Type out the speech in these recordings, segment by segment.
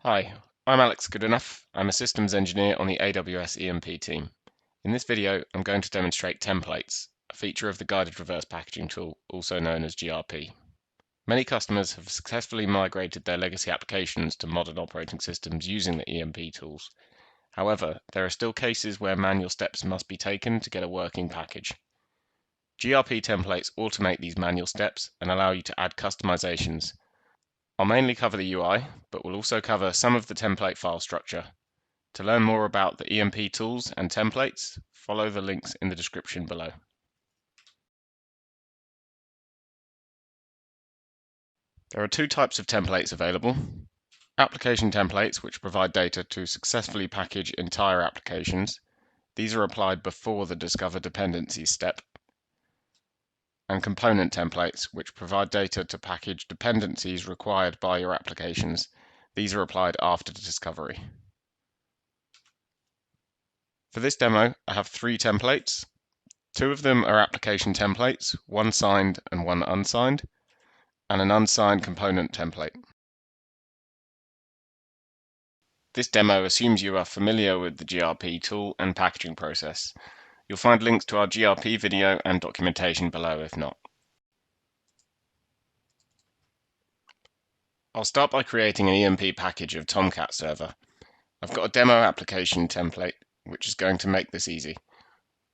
Hi, I'm Alex Goodenough. I'm a systems engineer on the AWS EMP team. In this video, I'm going to demonstrate templates, a feature of the guided reverse packaging tool, also known as GRP. Many customers have successfully migrated their legacy applications to modern operating systems using the EMP tools. However, there are still cases where manual steps must be taken to get a working package. GRP templates automate these manual steps and allow you to add customizations. I'll mainly cover the UI, but we'll also cover some of the template file structure. To learn more about the EMP tools and templates, follow the links in the description below. There are two types of templates available. Application templates, which provide data to successfully package entire applications. These are applied before the discover dependencies step. And component templates, which provide data to package dependencies required by your applications. These are applied after the discovery. For this demo, I have three templates. Two of them are application templates, one signed and one unsigned, and an unsigned component template. This demo assumes you are familiar with the GRP tool and packaging process. You'll find links to our GRP video and documentation below if not. I'll start by creating an EMP package of Tomcat server. I've got a demo application template, which is going to make this easy.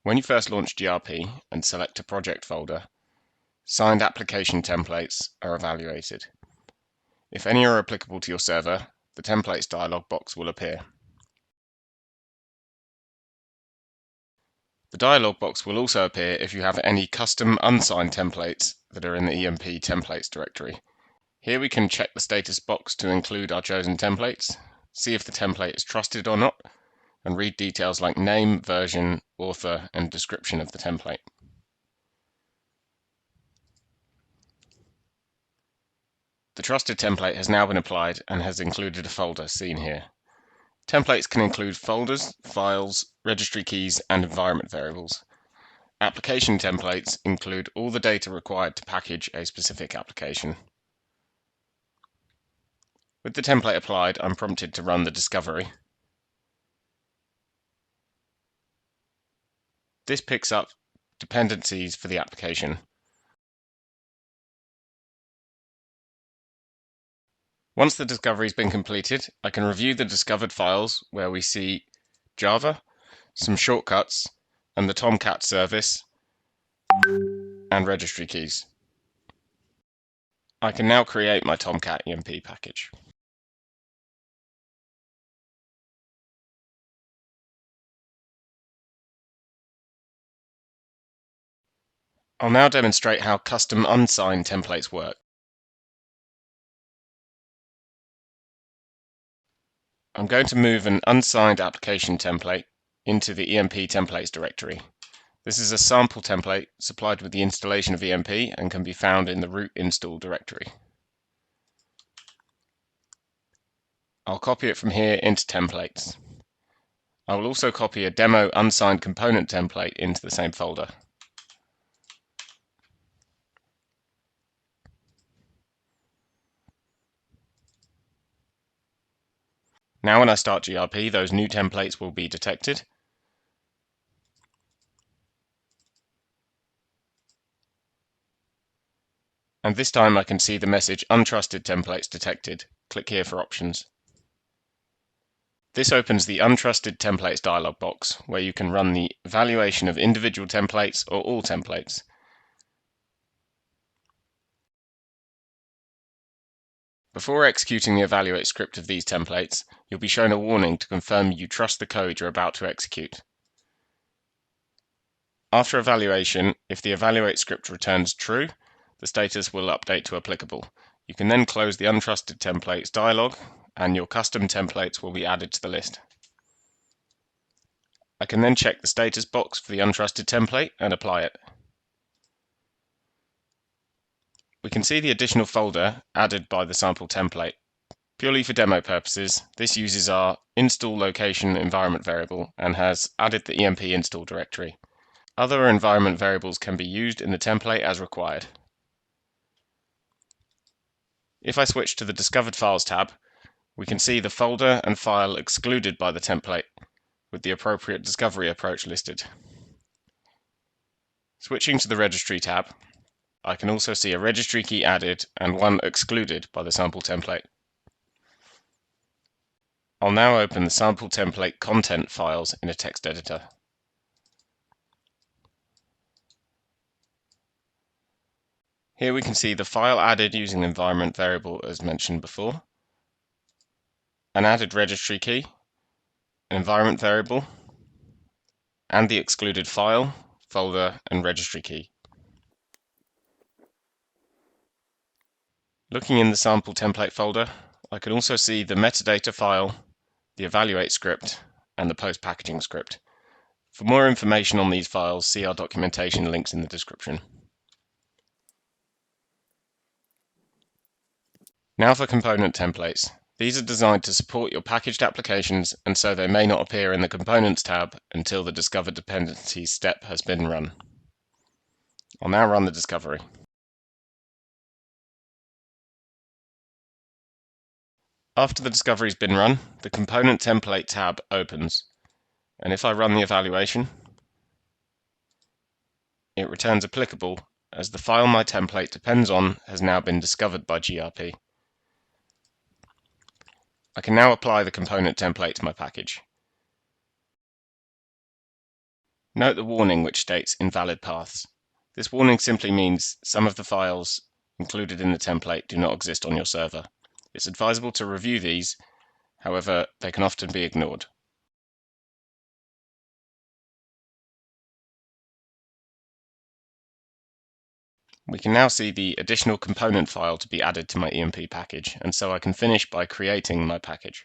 When you first launch GRP and select a project folder, signed application templates are evaluated. If any are applicable to your server, the templates dialog box will appear. The dialog box will also appear if you have any custom unsigned templates that are in the EMP templates directory. Here we can check the status box to include our chosen templates, see if the template is trusted or not, and read details like name, version, author, and description of the template. The trusted template has now been applied and has included a folder seen here. Templates can include folders, files, registry keys, and environment variables. Application templates include all the data required to package a specific application. With the template applied, I'm prompted to run the discovery. This picks up dependencies for the application. Once the discovery has been completed, I can review the discovered files where we see Java, some shortcuts, and the Tomcat service, and registry keys. I can now create my Tomcat EMP package. I'll now demonstrate how custom unsigned templates work. I'm going to move an unsigned application template into the EMP templates directory. This is a sample template supplied with the installation of EMP and can be found in the root install directory. I'll copy it from here into templates. I will also copy a demo unsigned component template into the same folder. Now when I start GRP, those new templates will be detected. And this time I can see the message untrusted templates detected. Click here for options. This opens the untrusted templates dialog box where you can run the evaluation of individual templates or all templates. Before executing the evaluate script of these templates, you'll be shown a warning to confirm you trust the code you're about to execute. After evaluation, if the evaluate script returns true, the status will update to applicable. You can then close the untrusted templates dialog and your custom templates will be added to the list. I can then check the status box for the untrusted template and apply it. We can see the additional folder added by the sample template. Purely for demo purposes, this uses our install location environment variable and has added the EMP install directory. Other environment variables can be used in the template as required. If I switch to the Discovered Files tab, We can see the folder and file excluded by the template with the appropriate discovery approach listed. Switching to the Registry tab, I can also see a registry key added and one excluded by the sample template. I'll now open the sample template content files in a text editor. Here we can see the file added using the environment variable as mentioned before, an added registry key, an environment variable, and the excluded file, folder, and registry key. Looking in the sample template folder, I can also see the metadata file, the evaluate script, and the post packaging script. For more information on these files, see our documentation links in the description. Now for component templates. These are designed to support your packaged applications, and so they may not appear in the Components tab until the Discover Dependencies step has been run. I'll now run the discovery. After the discovery has been run, the Component Template tab opens, and if I run the evaluation, it returns applicable as the file my template depends on has now been discovered by GRP. I can now apply the component template to my package. Note the warning which states invalid paths. This warning simply means some of the files included in the template do not exist on your server. It's advisable to review these, however, they can often be ignored. We can now see the additional component file to be added to my EMP package, and so I can finish by creating my package.